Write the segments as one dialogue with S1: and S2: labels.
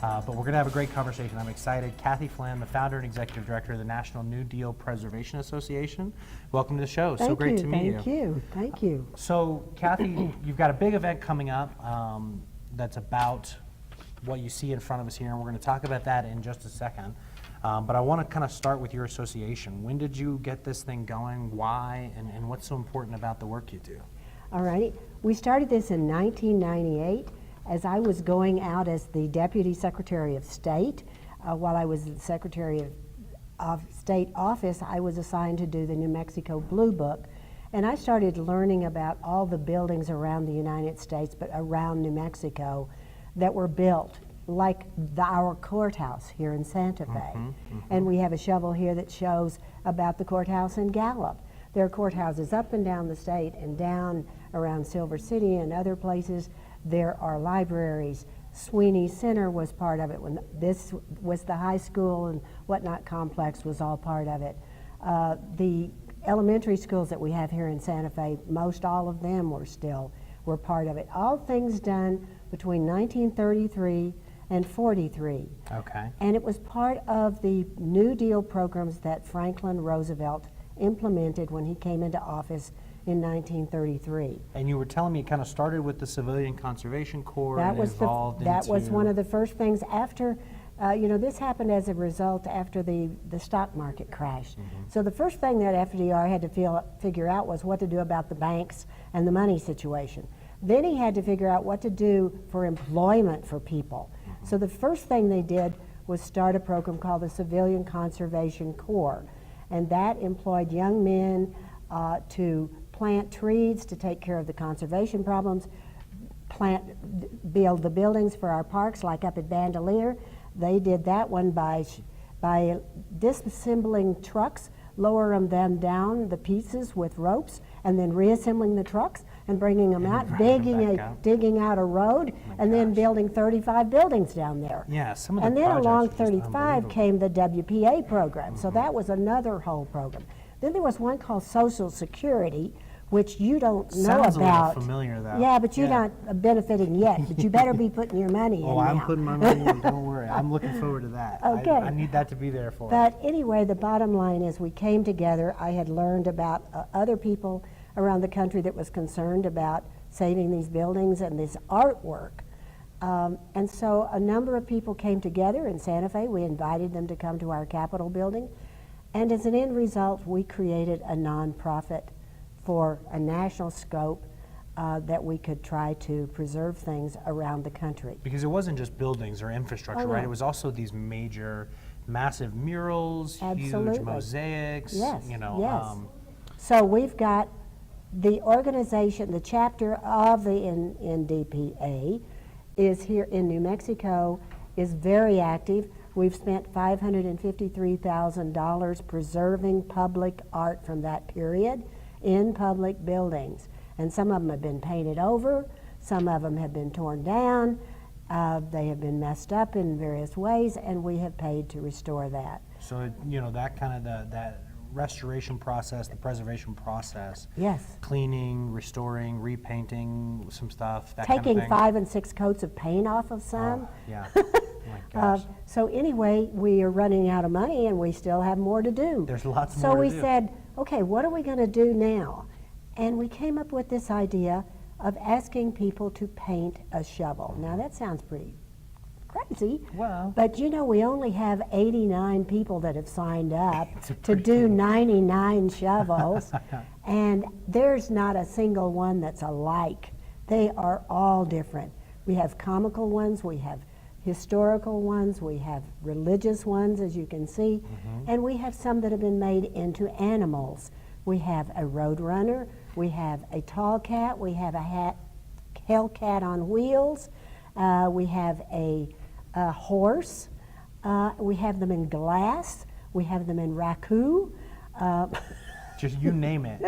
S1: But we're going to have a great conversation. I'm excited. Kathy Flynn, the founder and executive director of the National New Deal Preservation Association. Welcome to the show. So great to meet you.
S2: Thank you. Thank you.
S1: So, Kathy, you've got a big event coming up that's about what you see in front of us here, and we're going to talk about that in just a second. But I want to kind of start with your association. When did you get this thing going? Why? And what's so important about the work you do?
S2: All right. We started this in 1998 as I was going out as the Deputy Secretary of State. While I was the Secretary of State office, I was assigned to do the New Mexico Blue Book. And I started learning about all the buildings around the United States, but around New Mexico, that were built, like our courthouse here in Santa Fe. And we have a shovel here that shows about the courthouse in Gallup. There are courthouses up and down the state and down around Silver City and other places. There are libraries. Sweeney Center was part of it. When this was the high school and whatnot complex was all part of it. The elementary schools that we have here in Santa Fe, most all of them were part of it. All things done between 1933 and 43.
S1: Okay.
S2: And it was part of the New Deal programs that Franklin Roosevelt implemented when he came into office in 1933.
S1: And you were telling me it kind of started with the Civilian Conservation Corps and evolved
S2: that
S1: into...
S2: was one of the first things after, this happened as a result after the stock market crashed. So the first thing that FDR had to figure out was what to do about the banks and the money situation. Then he had to figure out what to do for employment for people. So the first thing they did was start a program called the Civilian Conservation Corps. And that employed young men to plant trees to take care of the conservation problems, build the buildings for our parks, like up at Bandelier. They did that one by disassembling trucks, lowering them down the pieces with ropes, and then reassembling the trucks and bringing them out, digging out a road, and then building 35 buildings down there.
S1: Yeah, some of the
S2: And then along
S1: projects are just
S2: 35 came the WPA program, so that was another whole program. Then there was one called Social Security, which you don't know
S1: Sounds
S2: about.
S1: a little familiar, though.
S2: Yeah, but you're not benefiting yet, but you better be putting your money in now.
S1: I'm putting my money in, don't worry. I'm looking forward to that.
S2: Okay.
S1: I need that to be there for us.
S2: But anyway, the bottom line is we came together. I had learned about other people around the country that was concerned about saving these buildings and this artwork. And so a number of people came together in Santa Fe. We invited them to come to our Capitol building. And as an end result, we created a nonprofit for a national scope that we could try to preserve things around the country.
S1: Because it wasn't just buildings or infrastructure, right? It was also these massive murals, huge mosaics.
S2: Yes, yes. So we've got the organization, the chapter of the NDPA is here in New Mexico, is very active. We've spent $553,000 preserving public art from that period in public buildings. And some of them have been painted over, some of them have been torn down, they have been messed up in various ways, and we have paid to restore that.
S1: So, that kind of that restoration process, the preservation process.
S2: Yes.
S1: Cleaning, restoring, repainting some stuff, that
S2: Taking
S1: kind of thing.
S2: 5 and 6 coats of paint off of some.
S1: Oh, yeah. Oh my gosh.
S2: So anyway, we are running out of money and we still have more to do.
S1: There's lots
S2: more
S1: to do.
S2: So we said, okay, what are we going to do now? And we came up with this idea of asking people to paint a shovel. Now that sounds pretty crazy, but we only have 89 people that have signed up to do 99 shovels, and there's not a single one that's alike. They are all different. We have comical ones, we have historical ones, we have religious ones, as you can see, and we have some that have been made into animals. We have a roadrunner, we have a tall cat, we have a hellcat on wheels, we have a horse, we have them in glass, we have them in raku.
S1: Just you name it.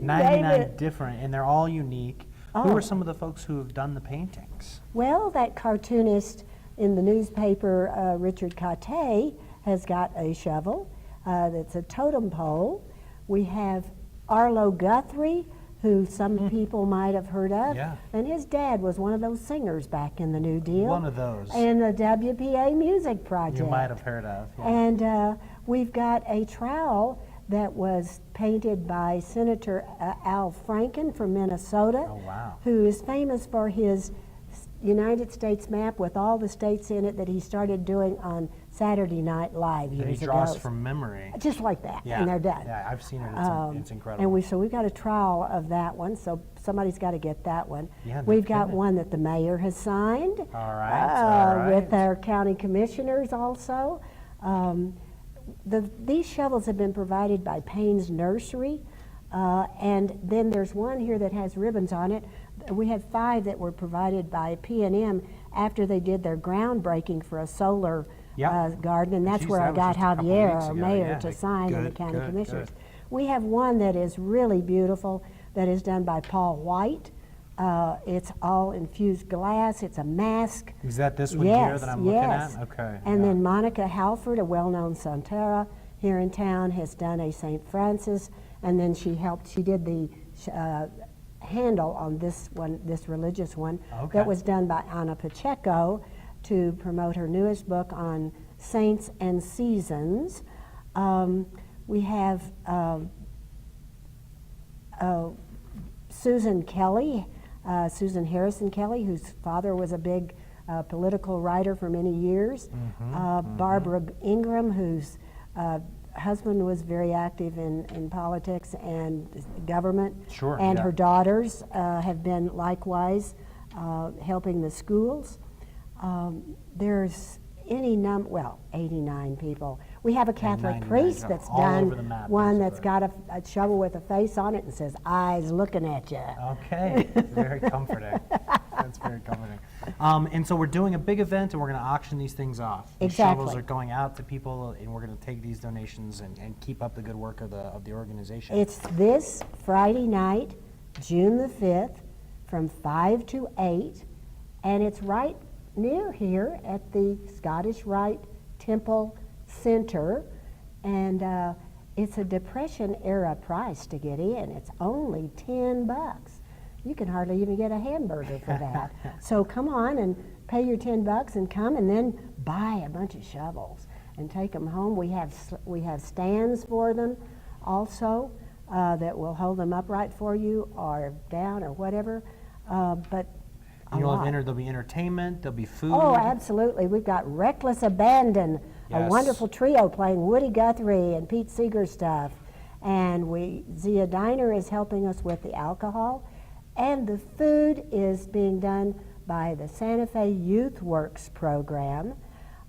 S1: 99 different, and they're all unique. Who are some of the folks who have done the paintings?
S2: Well, that cartoonist in the newspaper, Richard Cotte, has got a shovel that's a totem pole. We have Arlo Guthrie, who some people might have heard of.
S1: Yeah.
S2: And his dad was one of those singers back in the New Deal.
S1: One of those.
S2: And the WPA Music Project.
S1: You might have heard of. Yeah.
S2: And we've got a trowel that was painted by Senator Al Franken from Minnesota,
S1: Oh, wow.
S2: who is famous for his United States map with all the states in it that he started doing on Saturday Night Live
S1: And he
S2: years
S1: draws
S2: ago.
S1: from memory.
S2: Just like that,
S1: Yeah.
S2: and they're done.
S1: Yeah, I've seen it. It's incredible.
S2: And we've got a trowel of that one, so somebody's got to get that one.
S1: Yeah, no
S2: We've got
S1: kidding.
S2: one that the mayor has signed.
S1: All right.
S2: With our county commissioners also. These shovels have been provided by Payne's Nursery, and then there's one here that has ribbons on it. We had 5 that were provided by P&M after they did their groundbreaking for a solar
S1: Yep.
S2: garden, and that's
S1: Geez,
S2: where
S1: that
S2: I
S1: was
S2: got
S1: just a couple
S2: Javier,
S1: weeks
S2: our
S1: ago.
S2: mayor,
S1: Yeah,
S2: to sign, and the
S1: good,
S2: county
S1: good,
S2: commissioners.
S1: good.
S2: We have one that is really beautiful that is done by Paul White. It's all infused glass. It's a mask.
S1: Is that this one here
S2: Yes,
S1: that I'm
S2: yes.
S1: looking at? Okay.
S2: And
S1: yeah.
S2: then Monica Halford, a well-known Santera here in town, has done a St. Francis, and then she did the handle on this one, this religious one,
S1: Okay.
S2: that was done by Ana Pacheco to promote her newest book on saints and seasons. We have Susan Kelly, Susan Harrison Kelly, whose father was a big political writer for many years. Barbara Ingram, whose husband was very active in politics and government.
S1: Sure,
S2: And
S1: yeah.
S2: her daughters have been likewise helping the schools. There's 89 people. We have a Catholic
S1: 99
S2: priest
S1: are
S2: that's
S1: all over the
S2: done
S1: map,
S2: one that's
S1: basically.
S2: got a shovel with a face on it and says, "Eyes looking at you."
S1: Okay, very comforting. That's very comforting. And so we're doing a big event, and we're going to auction these things off. These shovels
S2: Exactly.
S1: are going out to people, and we're going to take these donations and keep up the good work of the organization.
S2: It's this Friday night, June the 5th, from 5 to 8, and it's right near here at the Scottish Rite Temple Center, and it's a Depression-era price to get in. It's only $10. You can hardly even get a hamburger for that. So come on and pay your $10 and come, and then buy a bunch of shovels and take them home. We have stands for them also that will hold them upright for you or down or whatever. But
S1: And
S2: a lot.
S1: there'll be entertainment, there'll be food.
S2: Oh, absolutely. We've got Reckless Abandon, a
S1: Yes.
S2: wonderful trio playing Woody Guthrie and Pete Seeger stuff. And Zia Diner is helping us with the alcohol. And the food is being done by the Santa Fe Youth Works program.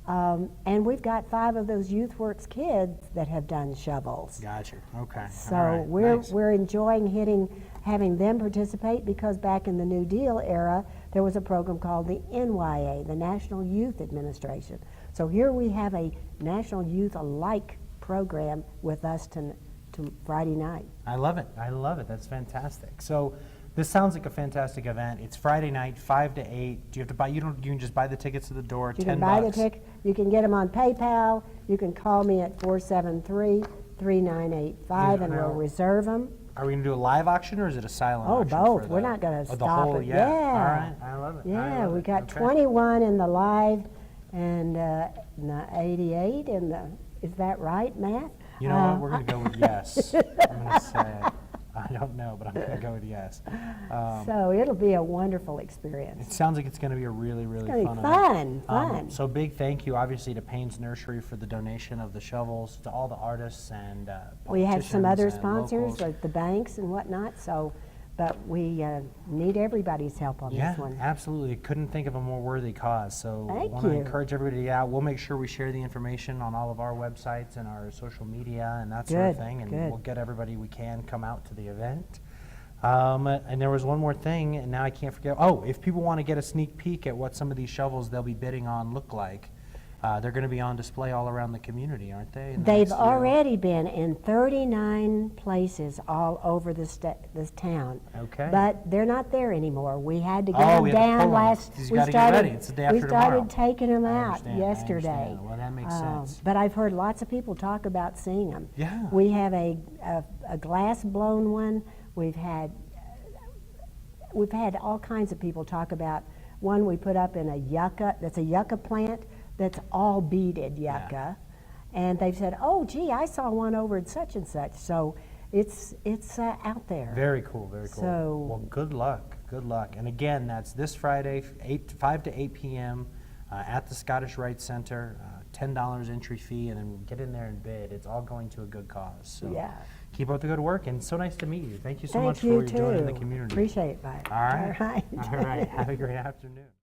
S2: And we've got 5 of those Youth Works kids that have done shovels.
S1: Gotcha. Okay.
S2: So
S1: All right. Nice.
S2: we're enjoying having them participate, because back in the New Deal era, there was a program called the NYA, the National Youth Administration. So here we have a National Youth Alike program with us to Friday night.
S1: I love it. I love it. That's fantastic. So this sounds like a fantastic event. It's Friday night, 5 to 8. Do you have to buy? You can just buy the tickets at the door.
S2: You
S1: $10.
S2: can buy the ticket. You can get them on PayPal. You can call me at 473-3985, and
S1: now-
S2: we'll reserve them.
S1: Are we going to do a live auction, or is it a silent
S2: Oh,
S1: auction?
S2: both.
S1: for
S2: We're
S1: the-
S2: not gonna
S1: the
S2: stop
S1: whole,
S2: it.
S1: Yeah.
S2: Yeah.
S1: All right. I love it. I
S2: Yeah,
S1: love
S2: we
S1: it.
S2: got
S1: Okay.
S2: 21 in the live and 88 in the, is that right, Matt?
S1: You know what? We're going to go with yes. I'm going to say it. I don't know, but I'm going to go with yes.
S2: So it'll be a wonderful
S1: It
S2: experience.
S1: sounds like it's going to be a really, really
S2: It's
S1: fun
S2: gonna be
S1: event.
S2: fun.
S1: So big thank you, obviously, to Payne's Nursery for the donation of the shovels, to all the artists and
S2: We have some other
S1: politicians and
S2: sponsors,
S1: locals.
S2: like the banks and whatnot, but we need everybody's help on
S1: Yeah,
S2: this one.
S1: absolutely. Couldn't think of a more worthy cause. So I
S2: Thank
S1: want to
S2: you.
S1: encourage everybody to get out. We'll make sure we share the information on all of our websites and our social media and that sort of
S2: Good,
S1: thing. And
S2: good.
S1: we'll get everybody we can come out to the event. And there was one more thing, and now I can't forget. Oh, if people want to get a sneak peek at what some of these shovels they'll be bidding on look like, they're going to be on display all around the community, aren't they? in the
S2: They've
S1: next year?
S2: already been in 39 places all over this town.
S1: Okay.
S2: But they're not there anymore. We had to get
S1: Oh,
S2: them
S1: we had to
S2: down
S1: pull 'em.
S2: last.
S1: 'Cause you gotta get ready. It's the day
S2: We
S1: after tomorrow.
S2: started taking them
S1: I
S2: out
S1: understand, I
S2: yesterday.
S1: understand. Well, that makes sense.
S2: But I've heard lots of people talk about seeing them.
S1: Yeah.
S2: We have a glass blown one. We've had we've had all kinds of people talk about one we put up in a yucca, that's a yucca plant that's all beaded yucca. And they've said, oh, gee, I saw one over at such and such. So it's out there.
S1: Very cool, very cool.
S2: So-
S1: Well, good luck, good luck. And again, that's this Friday, 5 to 8 p.m. At the Scottish Rite Center. $10 entry fee, and then get in there and bid. It's all going to a good cause. So
S2: Yeah.
S1: keep up the good work, and so nice to meet you. Thank you so
S2: Thank
S1: much
S2: you
S1: for joining the
S2: too.
S1: community.
S2: Appreciate it, bye.
S1: All right.
S2: All right.
S1: All right. Have a great afternoon.